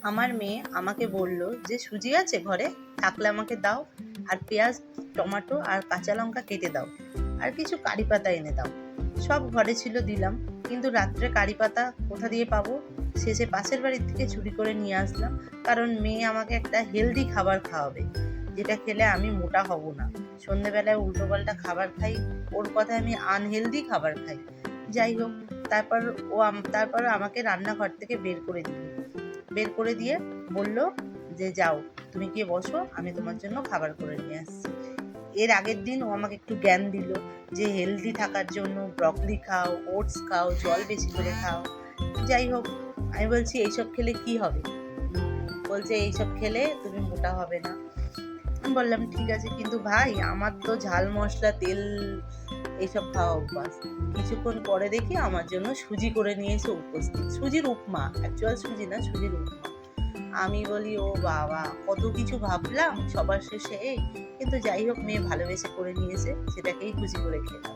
আমার মেয়ে আমাকে বলল যে সুজি আছে ঘরে, থাকলে আমাকে দাও, আর পেঁয়াজ, টমেটো আর কাঁচা লঙ্কা কেটে দাও, আর কিছু কারি পাতা এনে দাও। সব ঘরে ছিল, দিলাম, কিন্তু রাত্রে কারি পাতা কোথা দিয়ে পাবো? শেষে পাশের বাড়ির থেকে চুরি করে নিয়ে আসলাম, কারণ মেয়ে আমাকে একটা হেলদি খাবার খাওয়াবে, যেটা খেলে আমি মোটা হব না। সন্ধেবেলায় উল্টোপাল্টা খাবার খাই, ওর কথায় আমি আনহেলদি খাবার খাই। যাই হোক, তারপর আমাকে রান্নাঘর থেকে বের করে দিয়ে বলল যে যাও, তুমি গিয়ে বসো, আমি তোমার জন্য খাবার করে নিয়ে আসছি। এর আগের দিন ও আমাকে একটু জ্ঞান দিল যে হেলদি থাকার জন্য ব্রকলি খাও, ওটস খাও, জল বেশি করে খাও। যাই হোক, আমি বলছি এইসব খেলে কি হবে? বলছে এইসব খেলে তুমি মোটা হবে না। আমি বললাম ঠিক আছে, কিন্তু ভাই আমার তো ঝাল মশলা তেল এইসব খাওয়া অভ্যাস। কিছুক্ষণ পরে দেখি আমার জন্য সুজি করে নিয়ে এসে উপস্থিত, সুজির উপমা, অ্যাকচুয়াল সুজি না, সুজির উপমা। আমি বলি ও বাবা, কত কিছু ভাবলাম সবার শেষে এই, কিন্তু যাই হোক, মেয়ে ভালোবেসে করে নিয়েছে, সেটাকেই খুশি করে খেলাম।